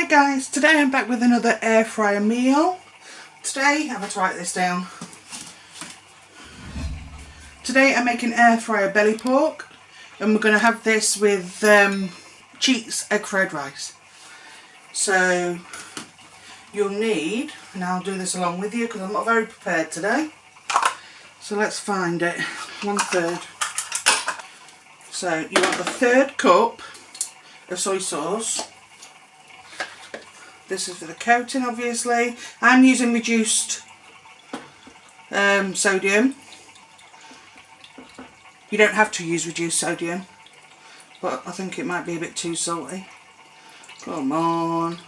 guys, today I'm back with another air fryer meal. Today, I'm going to write this down. Today I'm making air fryer belly pork and we're going to have this with cheese egg fried rice. So you'll need, and I'll do this along with you because I'm not very prepared today. So let's find it. 1/3. So you want a 1/3 cup of soy sauce. This is for the coating, obviously. I'm using reduced sodium. You don't have to use reduced sodium, but I think it might be a bit too salty. Come on.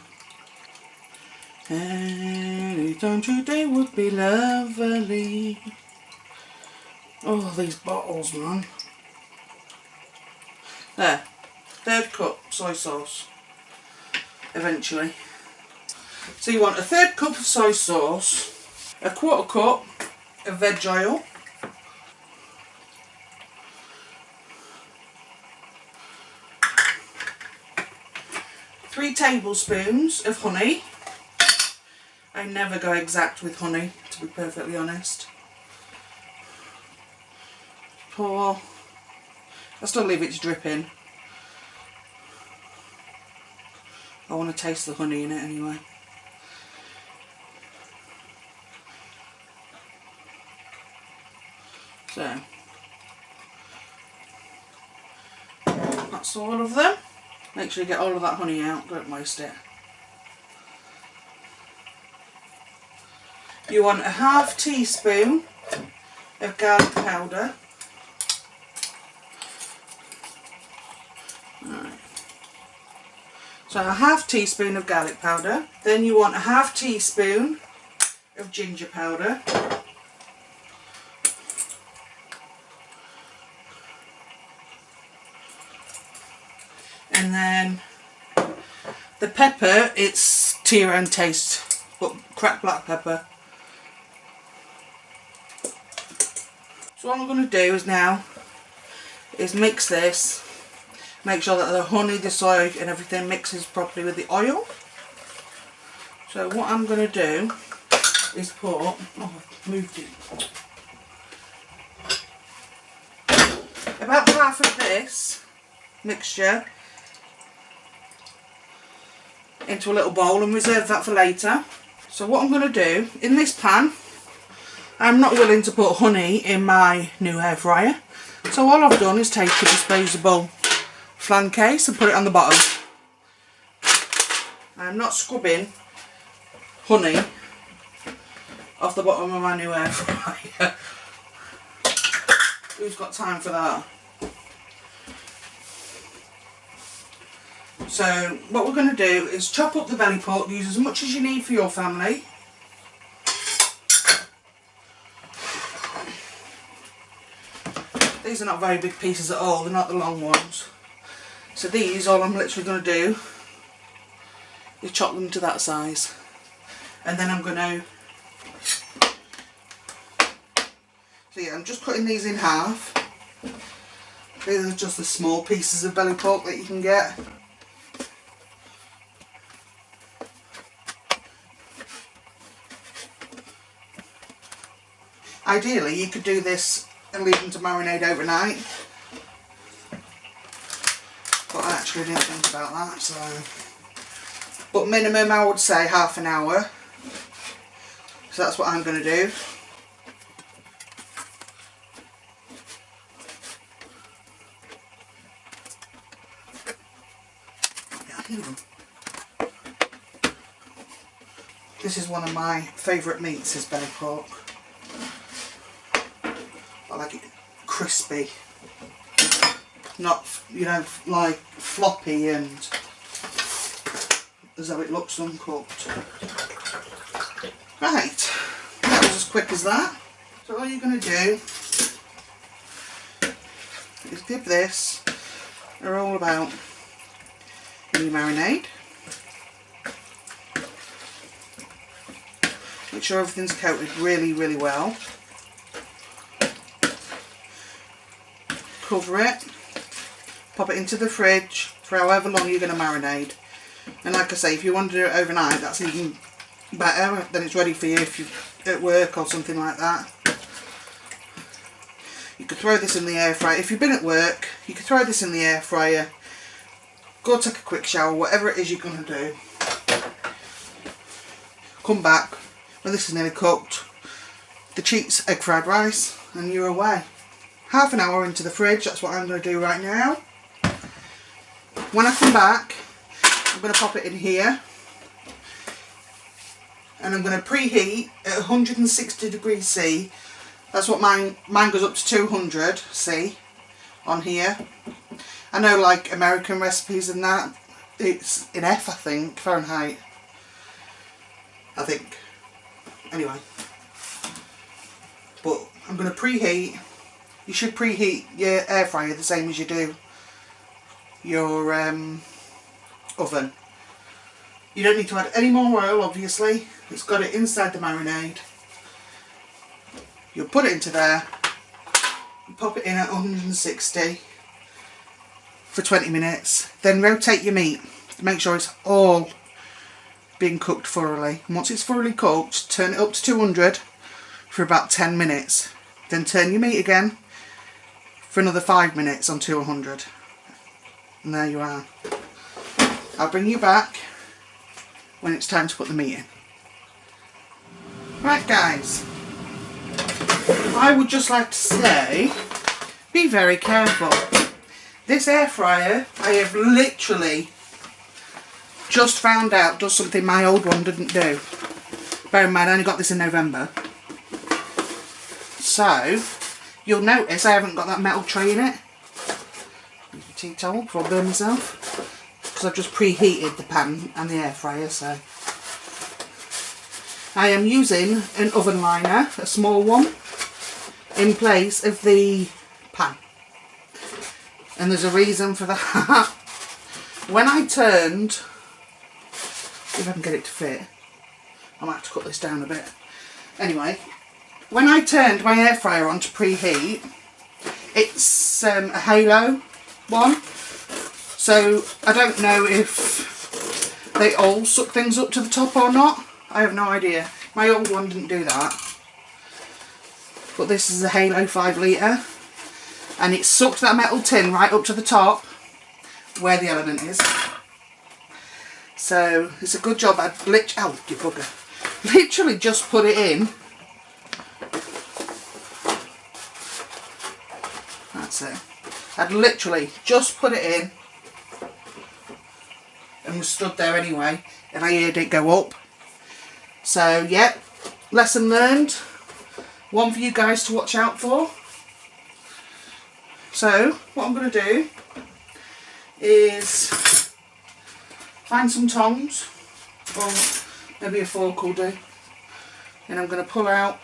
Any time today would be lovely. Oh, these bottles, man. There. 1/3 cup soy sauce. Eventually. So you want a 1/3 cup of soy sauce, a 1/4 cup of veg oil, three tablespoons of honey. I never go exact with honey, to be perfectly honest. Pour. I still leave it to drip in. I want to taste the honey in it anyway. So, that's all of them. Make sure you get all of that honey out, don't waste it. You want a 1/2 teaspoon of garlic powder. Right. So a 1/2 teaspoon of garlic powder. Then you want a 1/2 teaspoon of ginger powder. And then the pepper, it's to your own taste, but cracked black pepper. So what I'm going to do is mix this, make sure that the honey, the soy and everything mixes properly with the oil. So what I'm going to do is put, oh I've moved it, about half of this mixture into a little bowl and reserve that for later. So what I'm going to do, in this pan, I'm not willing to put honey in my new air fryer, so all I've done is take a disposable flan case and put it on the bottom. I'm not scrubbing honey off the bottom of my new air fryer. Who's got time for that? So what we're going to do is chop up the belly pork, use as much as you need for your family. These are not very big pieces at all, they're not the long ones. So these, all I'm literally going to do is chop them to that size. And then I'm going to, so yeah, I'm just cutting these in half. These are just the small pieces of belly pork that you can get. Ideally, you could do this and leave them to marinate overnight, but I actually didn't think about that. So, but minimum, I would say half an hour. So that's what I'm going to do. This is one of my favourite meats, is belly pork. I like it crispy, not, you know, like floppy and as though it looks uncooked. Right, that was as quick as that. So all you're going to do is give this a roll about in your marinade. Make sure everything's coated really, really well. Cover it, pop it into the fridge for however long you're going to marinate. And like I say, if you want to do it overnight, that's even better. Then it's ready for you if you're at work or something like that. You could throw this in the air fryer. If you've been at work, you could throw this in the air fryer. Go take a quick shower, whatever it is you're going to do. Come back when this is nearly cooked. The Cheats egg fried rice, and you're away. Half an hour into the fridge, that's what I'm going to do right now. When I come back, I'm going to pop it in here. And I'm going to preheat at 160 degrees C. That's what mine goes up to 200 C on here. I know like American recipes and that, it's in F I think, Fahrenheit. I think. Anyway. But I'm going to preheat. You should preheat your air fryer the same as you do your oven. You don't need to add any more oil, obviously. It's got it inside the marinade. You'll put it into there. You pop it in at 160 for 20 minutes. Then rotate your meat to make sure it's all being cooked thoroughly. And once it's thoroughly cooked, turn it up to 200 for about 10 minutes. Then turn your meat again for another 5 minutes on 200. And there you are. I'll bring you back when it's time to put the meat in. Right guys, I would just like to say, be very careful. This air fryer, I have literally just found out does something my old one didn't do. Bear in mind I only got this in November. So, you'll notice I haven't got that metal tray in it. Use a tea towel before I burn myself. Because I've just preheated the pan and the air fryer, so. I am using an oven liner, a small one, in place of the pan. And there's a reason for that. When I turned, if I can get it to fit, I might have to cut this down a bit. Anyway, when I turned my air fryer on to preheat, it's a Halo one. So I don't know if they all suck things up to the top or not. I have no idea. My old one didn't do that. But this is a Halo 5 litre. And it sucked that metal tin right up to the top where the element is. So it's a good job I'd literally just put it in. That's it. I'd literally just put it in and was stood there anyway, and I heard it go up. So yeah, lesson learned. One for you guys to watch out for. So what I'm going to do is find some tongs, or maybe a fork will do, and I'm going to pull out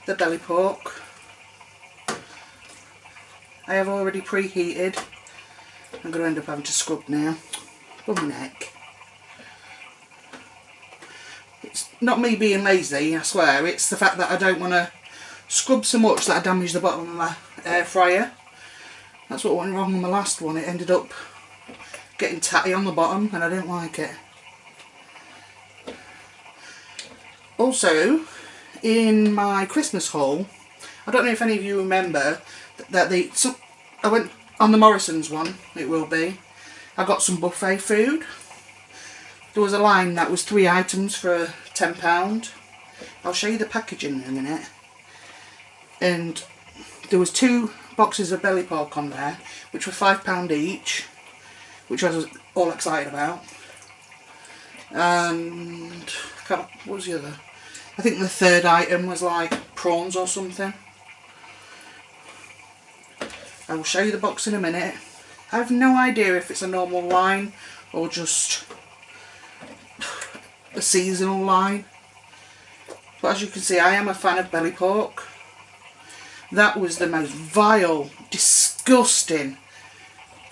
the belly pork. I have already preheated. I'm going to end up having to scrub now. For my neck. It's not me being lazy, I swear. It's the fact that I don't want to scrub so much that I damage the bottom of my air fryer. That's what went wrong on the last one. It ended up getting tatty on the bottom and I didn't like it. Also, in my Christmas haul, I don't know if any of you remember that I went on the Morrison's one, it will be. I got some buffet food. There was a line that was 3 items for £10. I'll show you the packaging in a minute. And there was 2 boxes of belly pork on there, which were £5 each, which I was all excited about. And what was the other? I think the third item was like prawns or something. I will show you the box in a minute. I have no idea if it's a normal line or just a seasonal line. But as you can see, I am a fan of belly pork. That was the most vile, disgusting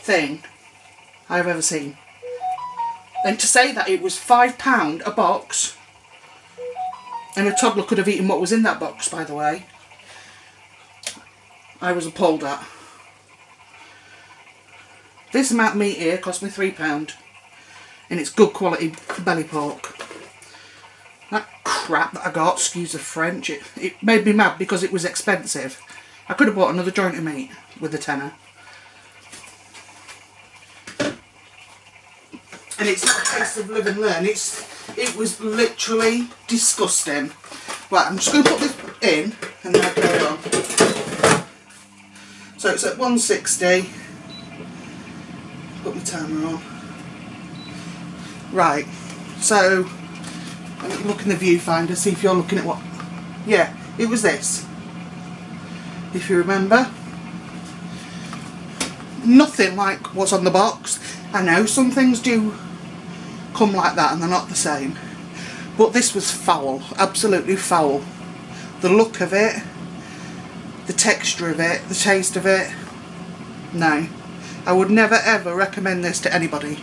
thing I've ever seen. And to say that it was £5 a box, and a toddler could have eaten what was in that box, by the way, I was appalled at. This amount of meat here cost me £3. and it's good quality belly pork. That crap that I got, excuse the French, it made me mad because it was expensive. I could have bought another joint of meat with the tenner. And it's not a case of live and learn, it was literally disgusting. Right, I'm just going to put this in and then I'll carry on. So it's at 160. Put my timer on. Right, so let me look in the viewfinder, see if you're looking at what. Yeah, it was this. If you remember. Nothing like what's on the box. I know some things do come like that and they're not the same. But this was foul, absolutely foul. The look of it, the texture of it, the taste of it. No. I would never ever recommend this to anybody.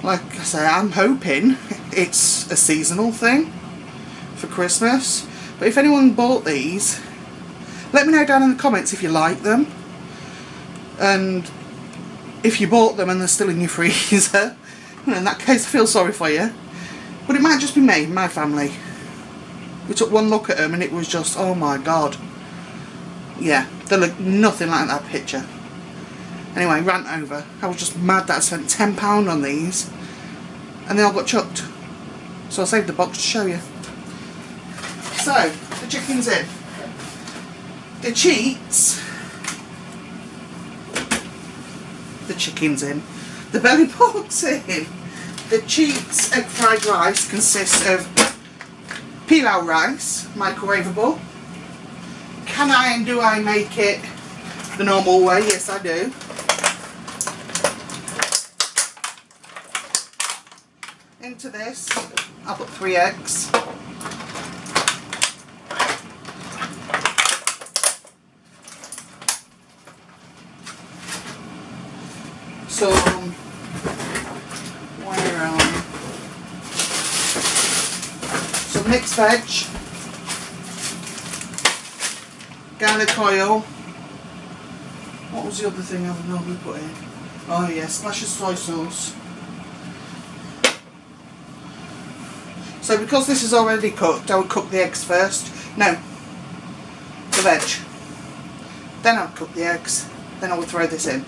Like I say, I'm hoping it's a seasonal thing for Christmas. But if anyone bought these, let me know down in the comments if you like them. And if you bought them and they're still in your freezer, in that case I feel sorry for you. But it might just be me, my family. We took one look at them and it was just, oh my god. Yeah, they look nothing like that picture. Anyway, rant over. I was just mad that I spent £10 on these and they all got chucked. So I saved the box to show you. So, the chicken's in. The cheats. The chicken's in. The belly pork's in. The cheats egg fried rice consists of pilau rice, microwavable. Can I and do I make it the normal way? Yes, I do. Into this, I'll put 3 eggs. Some mixed veg, garlic oil. What was the other thing I would normally put in? Oh yeah, splash of soy sauce. So because this is already cooked, I would cook the eggs first. No, the veg. Then I would cook the eggs. Then I would throw this in.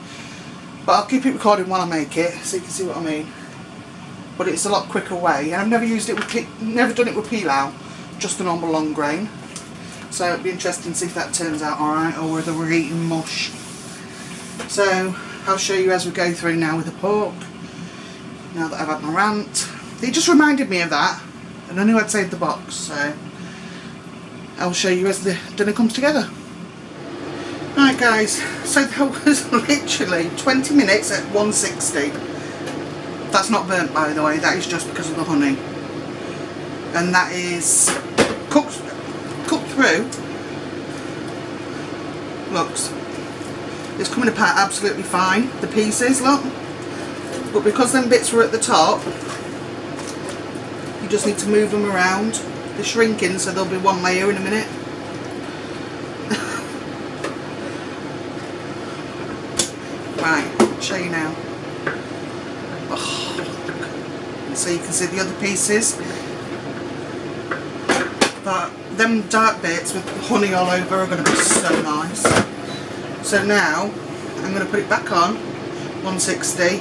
But I'll keep it recording while I make it, so you can see what I mean. But it's a lot quicker way, and I've never used it with never done it with pilau, just a normal long grain. So it'd be interesting to see if that turns out alright, or whether we're eating mush. So I'll show you as we go through now with the pork. Now that I've had my rant, it just reminded me of that, and I knew I'd saved the box. So I'll show you as the dinner comes together. Right guys, so that was literally 20 minutes at 160. That's not burnt, by the way, that is just because of the honey. And that is cooked through. Looks, it's coming apart absolutely fine, the pieces, look. But because them bits were at the top, you just need to move them around. They're shrinking, so there'll be one layer in a minute. Right, I'll show you now. Oh, so you can see the other pieces. But them dark bits with honey all over are going to be so nice. So now I'm going to put it back on 160.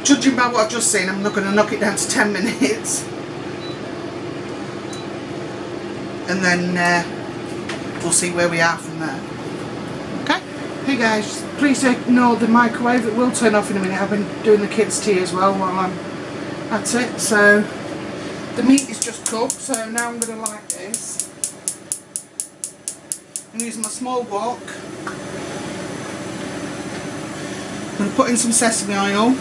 Judging by what I've just seen, I'm not going to knock it down to 10 minutes. And then we'll see where we are from there. Okay? Hey guys, please ignore the microwave, it will turn off in a minute. I've been doing the kids' tea as well while I'm at it. So the meat is just cooked, so now I'm going to light this. I'm using my small wok. I'm going to put in some sesame oil.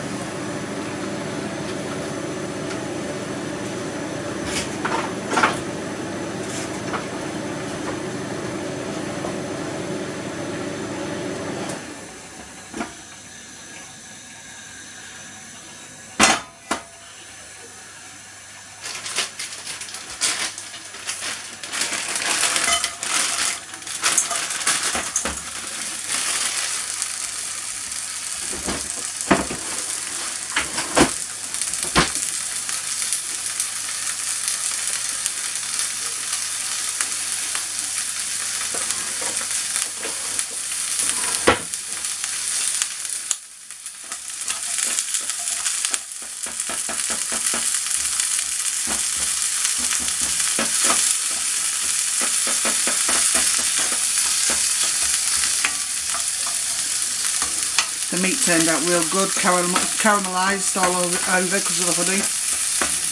The meat turned out real good, caramelised all over because of the honey,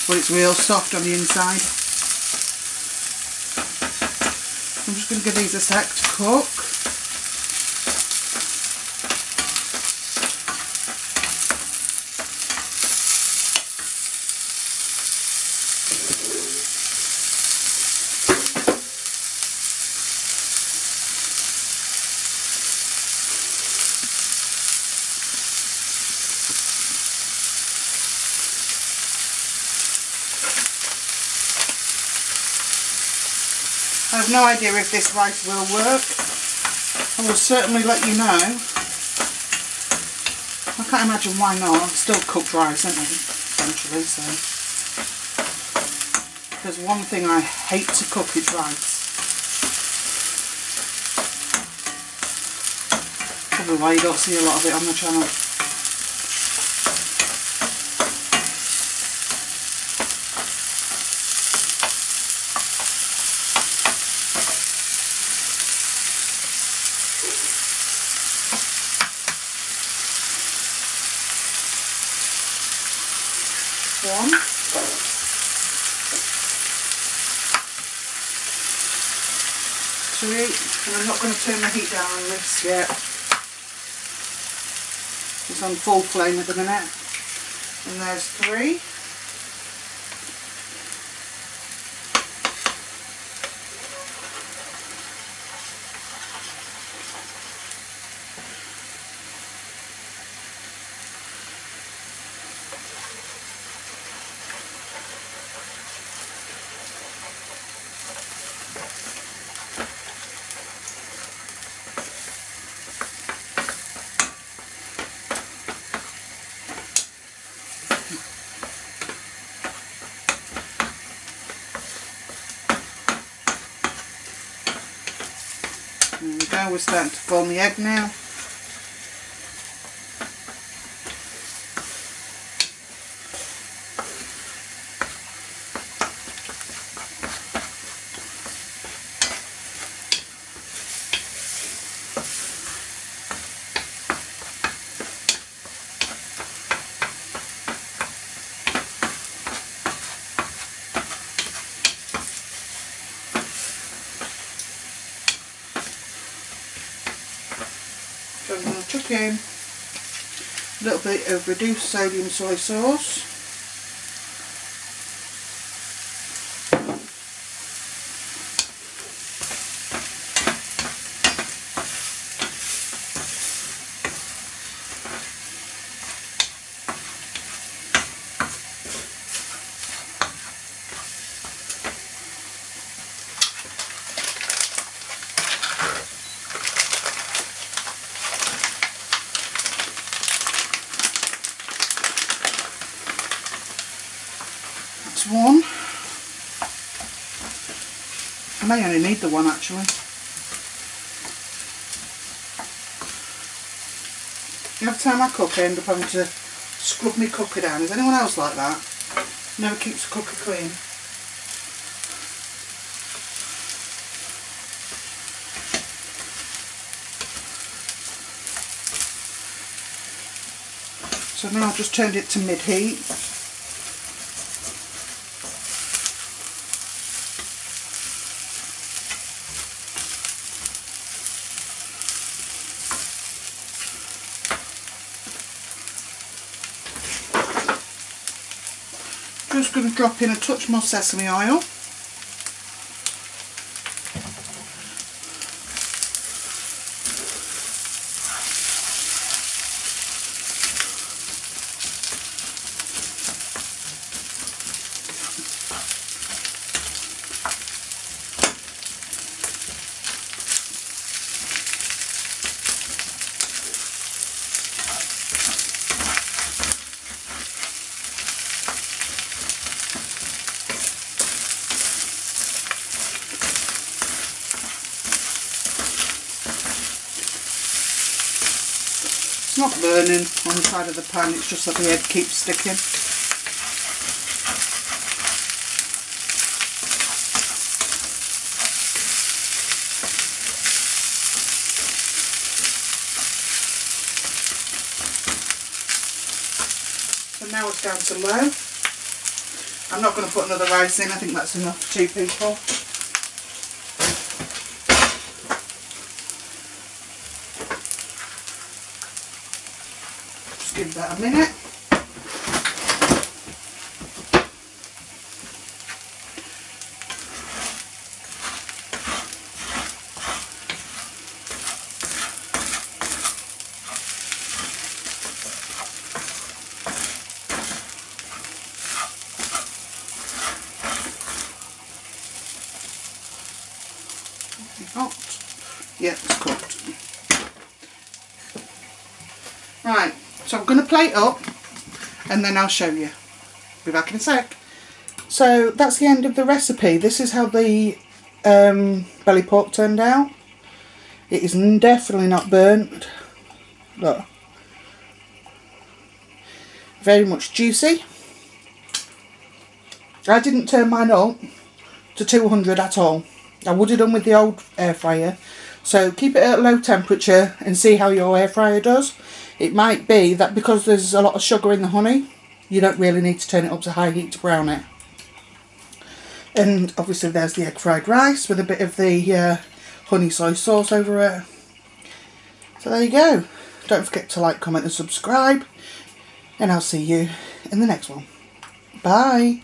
but it's real soft on the inside. I'm just going to give these a sec to cook. I have no idea if this rice will work. I will certainly let you know. I can't imagine why not. It's still cooked rice, isn't it? Essentially, so. There's one thing I hate to cook, it's rice. Probably why you don't see a lot of it on the channel. One. 2. And I'm not going to turn the heat down on this yet. It's on full flame at the minute. And there's 3. There we go, we're starting to form the egg now. So I'm going to chuck in a little bit of reduced sodium soy sauce. One. I may only need the one actually. Every time I cook I end up having to scrub my cooker down. Is anyone else like that? Never keeps the cooker clean. So now I've just turned it to mid-heat. Just going to drop in a touch more sesame oil. It's not burning on the side of the pan, it's just that the egg keeps sticking. now it's down to low. I'm not going to put another rice in, I think that's enough for 2 people. Just give that a minute. Hot. Yeah, it's cooked. Right, so I'm going to plate up and then I'll show you. Be back in a sec. So that's the end of the recipe. This is how the belly pork turned out. It is definitely not burnt. Look. Very much juicy. I didn't turn mine up to 200 at all. I would have done with the old air fryer. So keep it at low temperature and see how your air fryer does. It might be that because there's a lot of sugar in the honey, you don't really need to turn it up to high heat to brown it. And obviously there's the egg fried rice with a bit of the honey soy sauce over it. So there you go. Don't forget to like, comment and subscribe. And I'll see you in the next one. Bye.